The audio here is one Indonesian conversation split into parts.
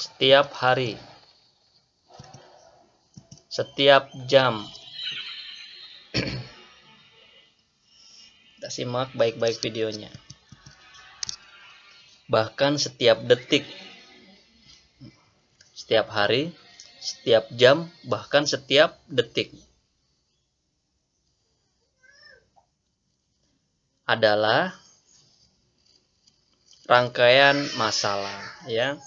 setiap hari, setiap jam. Kita simak baik-baik videonya. Bahkan setiap detik, setiap hari, setiap jam, bahkan setiap detik adalah rangkaian masalah, ya.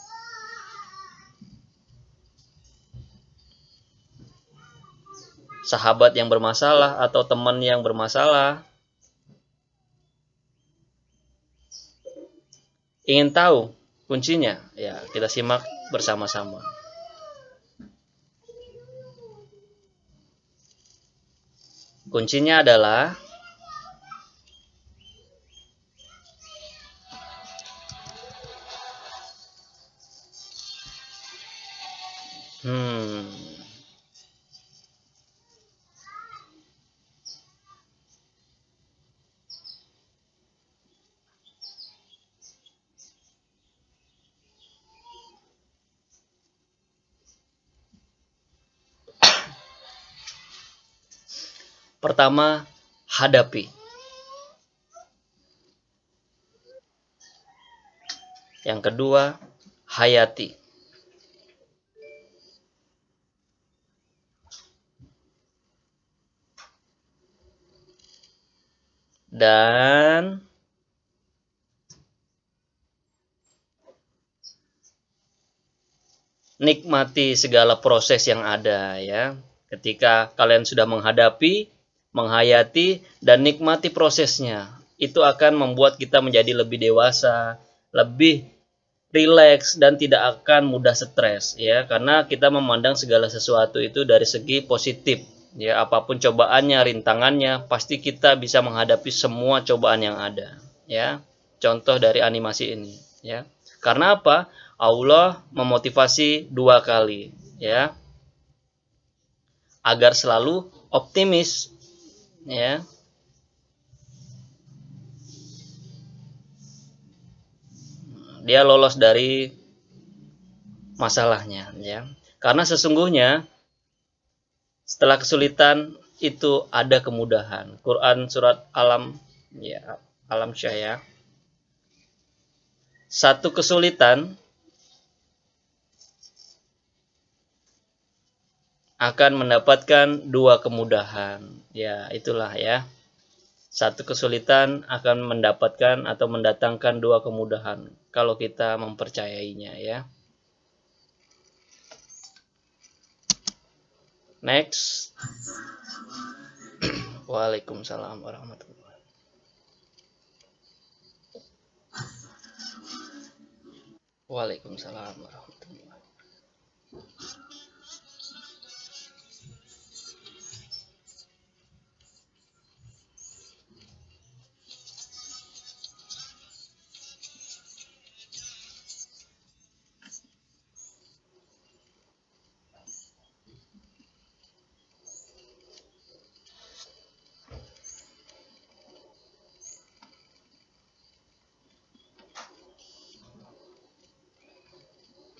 Sahabat yang bermasalah atau teman yang bermasalah, ingin tahu kuncinya? Ya, kita simak bersama-sama. Kuncinya adalah pertama, hadapi. Yang kedua, hayati. Dan nikmati segala proses yang ada, ya. Ketika kalian sudah menghadapi, menghayati, dan nikmati prosesnya, itu akan membuat kita menjadi lebih dewasa, lebih rileks, dan tidak akan mudah stres, ya. Karena kita memandang segala sesuatu itu dari segi positif, ya. Apapun cobaannya, rintangannya, pasti kita bisa menghadapi semua cobaan yang ada, ya. Contoh dari animasi ini, ya. Karena apa? Allah memotivasi 2 kali, ya, agar selalu optimis, ya. Dia lolos dari masalahnya, ya. Karena sesungguhnya setelah kesulitan itu ada kemudahan. Quran surat Alam, ya, Alam Syah. Satu kesulitan akan mendapatkan 2 kemudahan. Ya, itulah, ya. Satu kesulitan akan mendapatkan atau mendatangkan 2 kemudahan kalau kita mempercayainya, ya. Next. Waalaikumsalam warahmatullahi wabarakatuh. Waalaikumsalam warahmatullahi wabarakatuh.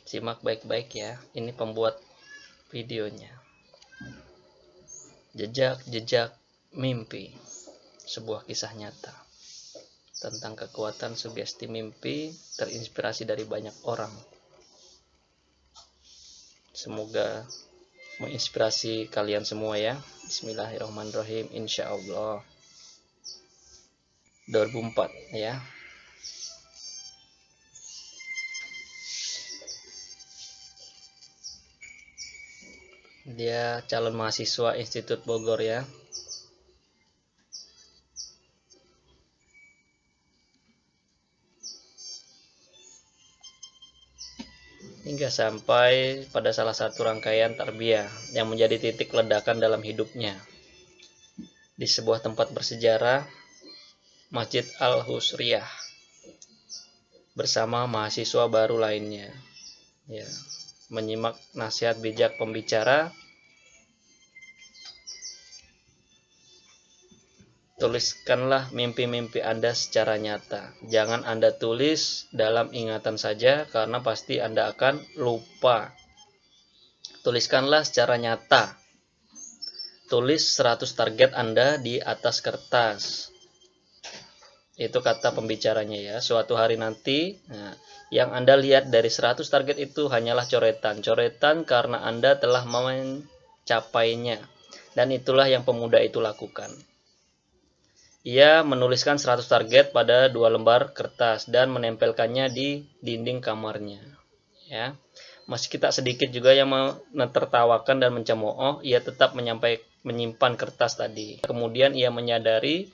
Simak baik-baik, ya. Ini pembuat videonya. Jejak-jejak mimpi, sebuah kisah nyata tentang kekuatan sugesti mimpi, terinspirasi dari banyak orang. Semoga menginspirasi kalian semua, ya. Bismillahirrahmanirrahim. Insyaallah 2004, ya. Dia calon mahasiswa Institut Bogor, ya. Hingga sampai pada salah satu rangkaian tarbiyah yang menjadi titik ledakan dalam hidupnya. Di sebuah tempat bersejarah, Masjid Al-Husriyah, bersama mahasiswa baru lainnya, ya. Menyimak nasihat bijak pembicara Tuliskanlah mimpi-mimpi Anda secara nyata. Jangan Anda tulis dalam ingatan saja karena pasti Anda akan lupa. Tuliskanlah secara nyata. Tulis 100 target Anda di atas kertas. Itu kata pembicaranya ya. Suatu hari nanti, yang Anda lihat dari 100 target itu hanyalah coretan. Coretan karena Anda telah mencapainya. Dan itulah yang pemuda itu lakukan. Ia menuliskan 100 target pada 2 lembar kertas dan menempelkannya di dinding kamarnya. Ya. Meski tak sedikit juga yang menertawakan dan mencemooh, ia tetap menyimpan kertas tadi. Kemudian ia menyadari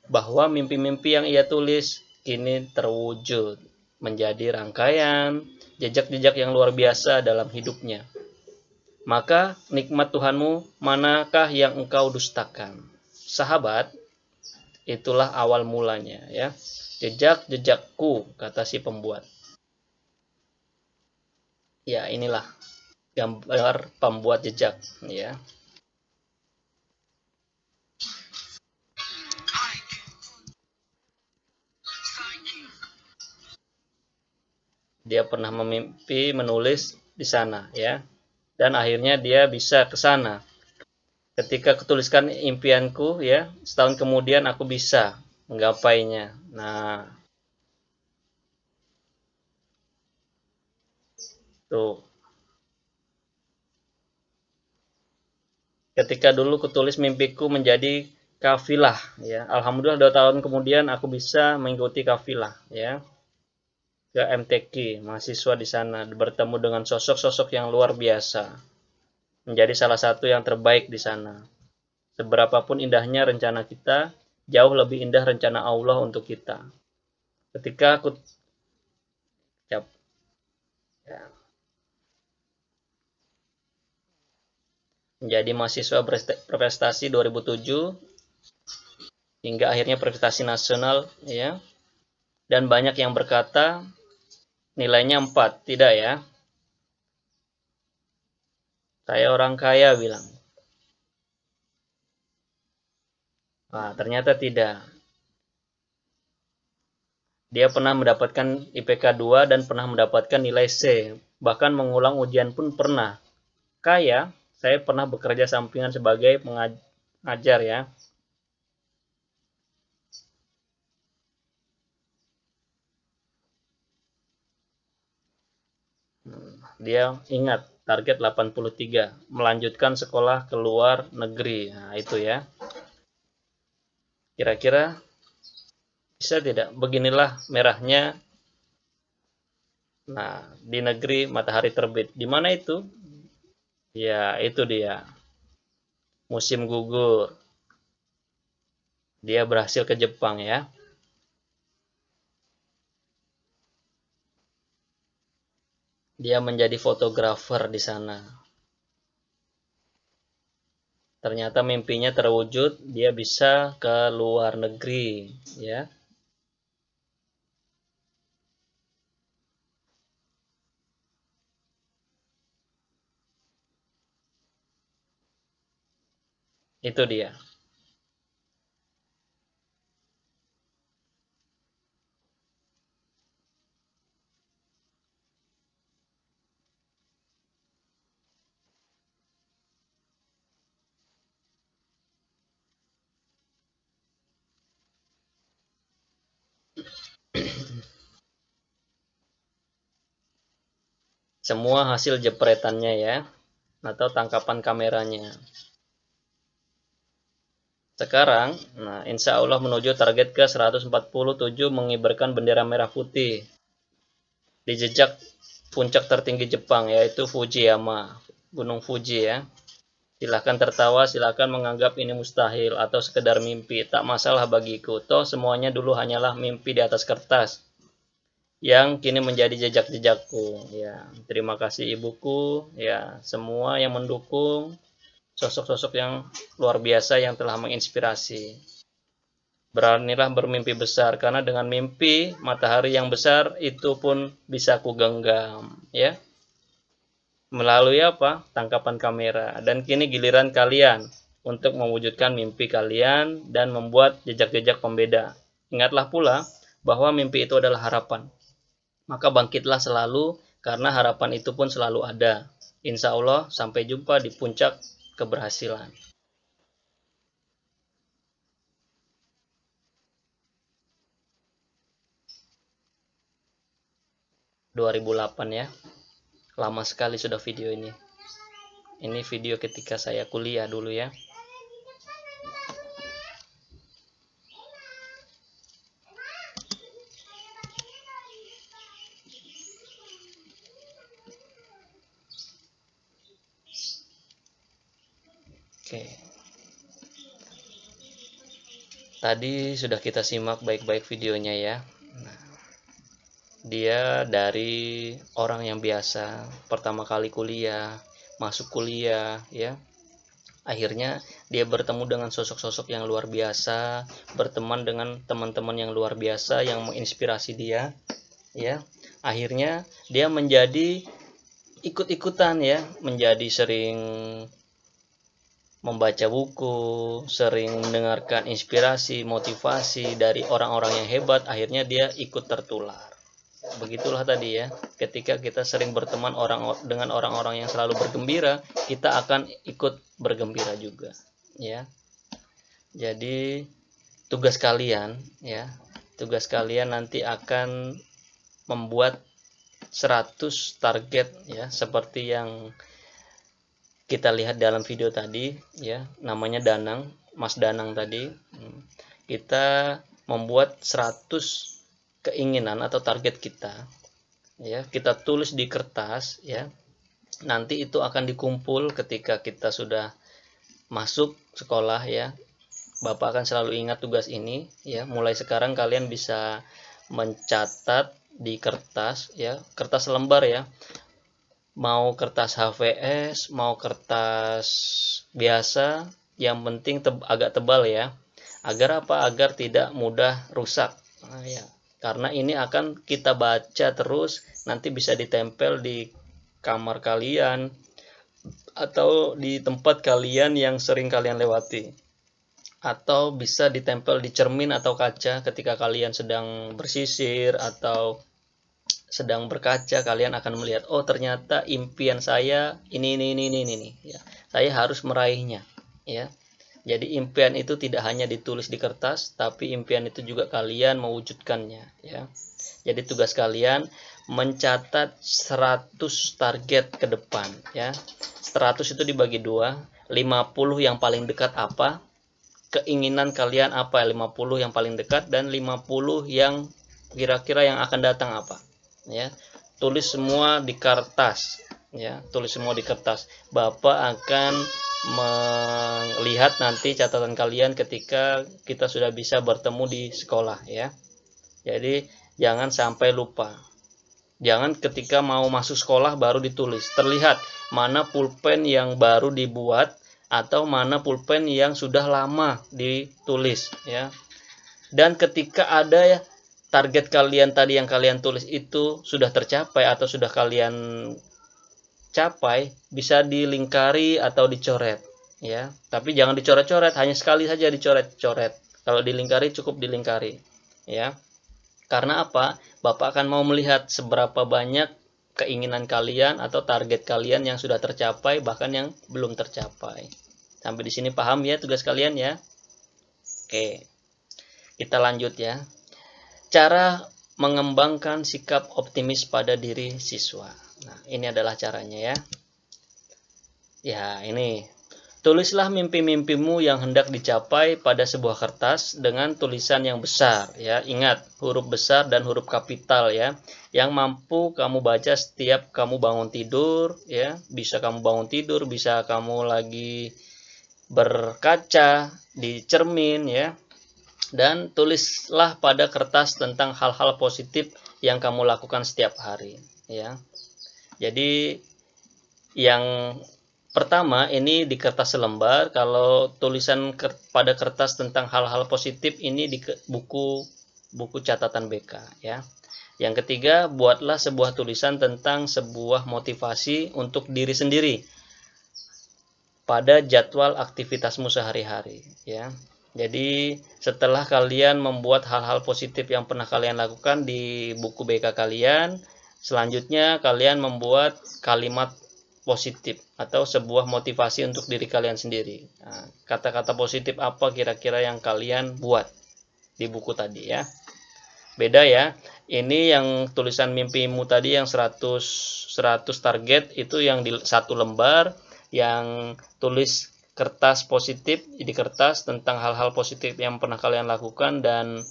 bahwa mimpi-mimpi yang ia tulis kini terwujud menjadi rangkaian jejak-jejak yang luar biasa dalam hidupnya. Maka nikmat Tuhanmu manakah yang engkau dustakan? Sahabat, itulah awal mulanya ya. Jejak-jejakku, kata si pembuat. Ya, inilah gambar pembuat jejak ya. Dia pernah memimpi menulis di sana ya. Dan akhirnya dia bisa ke sana. Ketika kutuliskan impianku ya, setahun kemudian aku bisa menggapainya. Nah, tuh. Ketika dulu kutulis mimpiku menjadi kafilah ya. Alhamdulillah 2 tahun kemudian aku bisa mengikuti kafilah ya. Ke MTQ, mahasiswa di sana bertemu dengan sosok-sosok yang luar biasa. Menjadi salah satu yang terbaik di sana. Seberapapun indahnya rencana kita, jauh lebih indah rencana Allah untuk kita. Ketika aku ya, menjadi mahasiswa berprestasi 2007 hingga akhirnya prestasi nasional ya. Dan banyak yang berkata nilainya 4, tidak ya. Saya orang kaya bilang. Nah, ternyata tidak. Dia pernah mendapatkan IPK 2 dan pernah mendapatkan nilai C. Bahkan mengulang ujian pun pernah. Kaya, saya pernah bekerja sampingan sebagai pengajar ya. Dia ingat target 83, melanjutkan sekolah ke luar negeri. Nah, itu ya. Kira-kira bisa tidak? Beginilah merahnya. Nah, di negeri matahari terbit. Di mana itu? Ya, itu dia. Musim gugur. Dia berhasil ke Jepang ya. Dia menjadi fotografer di sana. Ternyata mimpinya terwujud, dia bisa ke luar negeri ya. Itu dia. Semua hasil jepretannya ya, atau tangkapan kameranya. Sekarang, nah insya Allah menuju target ke 147 mengibarkan bendera merah putih di jejak puncak tertinggi Jepang yaitu Fujiyama, Gunung Fuji ya. Silahkan tertawa, silahkan menganggap ini mustahil atau sekedar mimpi. Tak masalah bagiku, toh semuanya dulu hanyalah mimpi di atas kertas yang kini menjadi jejak-jejakku. Ya, terima kasih ibuku, ya semua yang mendukung, sosok-sosok yang luar biasa yang telah menginspirasi. Beranilah bermimpi besar, karena dengan mimpi matahari yang besar itu pun bisa kugenggam, ya. Melalui apa? Tangkapan kamera. Dan kini giliran kalian untuk mewujudkan mimpi kalian dan membuat jejak-jejak pembeda. Ingatlah pula bahwa mimpi itu adalah harapan. Maka bangkitlah selalu, karena harapan itu pun selalu ada. Insya Allah, sampai jumpa di puncak keberhasilan. 2008 ya. Lama sekali sudah video ini. Ini video ketika saya kuliah dulu ya. Oke. Tadi sudah kita simak baik-baik videonya ya. Nah, dia dari orang yang biasa, pertama kali kuliah, masuk kuliah ya. Akhirnya dia bertemu dengan sosok-sosok yang luar biasa, berteman dengan teman-teman yang luar biasa yang menginspirasi dia ya. Akhirnya dia menjadi ikut-ikutan ya, menjadi sering membaca buku, sering mendengarkan inspirasi, motivasi dari orang-orang yang hebat. Akhirnya dia ikut tertular. Begitulah tadi ya, ketika kita sering berteman dengan orang-orang yang selalu bergembira, kita akan ikut bergembira juga ya. Jadi tugas kalian ya, tugas kalian nanti akan membuat 100 target ya, seperti yang kita lihat dalam video tadi ya, namanya Danang, Mas Danang tadi. Kita membuat 100 keinginan atau target kita ya, kita tulis di kertas ya. Nanti itu akan dikumpul ketika kita sudah masuk sekolah ya. Bapak akan selalu ingat tugas ini ya. Mulai sekarang kalian bisa mencatat di kertas ya, kertas lembar ya. Mau kertas HVS, mau kertas biasa, yang penting agak tebal ya. Agar apa? Agar tidak mudah rusak. Nah, ya. Karena ini akan kita baca terus, nanti bisa ditempel di kamar kalian atau di tempat kalian yang sering kalian lewati. Atau bisa ditempel di cermin atau kaca ketika kalian sedang bersisir atau sedang berkaca, kalian akan melihat, oh ternyata impian saya ini ya. Saya harus meraihnya ya. Jadi impian itu tidak hanya ditulis di kertas, tapi impian itu juga kalian mewujudkannya ya. Jadi tugas kalian mencatat 100 target ke depan ya. 100 itu dibagi 2, 50 yang paling dekat apa? Keinginan kalian apa? 50 yang paling dekat dan 50 yang kira-kira yang akan datang apa? Ya, tulis semua di kertas ya, tulis semua di kertas. Bapak akan melihat nanti catatan kalian ketika kita sudah bisa bertemu di sekolah ya. Jadi jangan sampai lupa, jangan ketika mau masuk sekolah baru ditulis. Terlihat mana pulpen yang baru dibuat atau mana pulpen yang sudah lama ditulis ya. Dan ketika ada ya target kalian tadi yang kalian tulis itu sudah tercapai atau sudah kalian capai, bisa dilingkari atau dicoret ya. Tapi jangan dicoret-coret, hanya sekali saja dicoret-coret. Kalau dilingkari cukup dilingkari ya. Karena apa? Bapak akan mau melihat seberapa banyak keinginan kalian atau target kalian yang sudah tercapai, bahkan yang belum tercapai. Sampai di sini paham ya tugas kalian ya? Oke. Kita lanjut ya. Cara mengembangkan sikap optimis pada diri siswa. Nah, ini adalah caranya ya. Ya, ini. Tulislah mimpi-mimpimu yang hendak dicapai pada sebuah kertas dengan tulisan yang besar ya. Ingat, huruf besar dan huruf kapital ya. Yang mampu kamu baca setiap kamu bangun tidur ya. Bisa kamu bangun tidur, bisa kamu lagi berkaca di cermin ya. Dan tulislah pada kertas tentang hal-hal positif yang kamu lakukan setiap hari ya. Jadi yang pertama ini di kertas selembar. Kalau tulisan pada kertas tentang hal-hal positif ini di buku catatan BK ya. Yang ketiga, buatlah sebuah tulisan tentang sebuah motivasi untuk diri sendiri. pada jadwal aktivitasmu sehari-hari ya. Jadi setelah kalian membuat hal-hal positif yang pernah kalian lakukan di buku BK kalian, selanjutnya kalian membuat kalimat positif atau sebuah motivasi untuk diri kalian sendiri. Nah, kata-kata positif apa kira-kira yang kalian buat di buku tadi ya. Beda ya. Ini yang tulisan mimpimu tadi yang 100 target itu yang di satu lembar, yang tulis kertas positif di kertas tentang hal-hal positif yang pernah kalian lakukan dan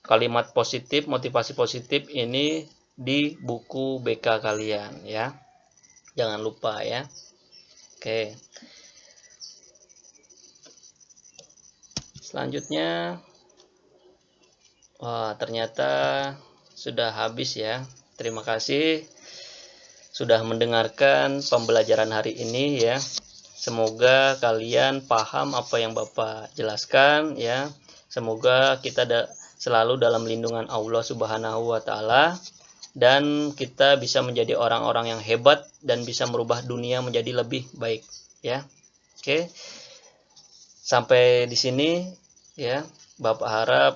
kalimat positif, motivasi positif ini di buku BK kalian ya. Jangan lupa ya. Oke. Selanjutnya, wah ternyata sudah habis ya. Terima kasih sudah mendengarkan pembelajaran hari ini ya. Semoga kalian paham apa yang Bapak jelaskan ya. Semoga kita selalu dalam lindungan Allah Subhanahu wa taala dan kita bisa menjadi orang-orang yang hebat dan bisa merubah dunia menjadi lebih baik ya. Oke. Sampai di sini ya. Bapak harap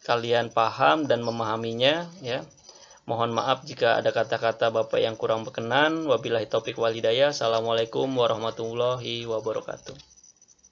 kalian paham dan memahaminya ya. Mohon maaf jika ada kata-kata Bapak yang kurang berkenan. Wabillahi taufik wal hidayah. Assalamualaikum warahmatullahi wabarakatuh.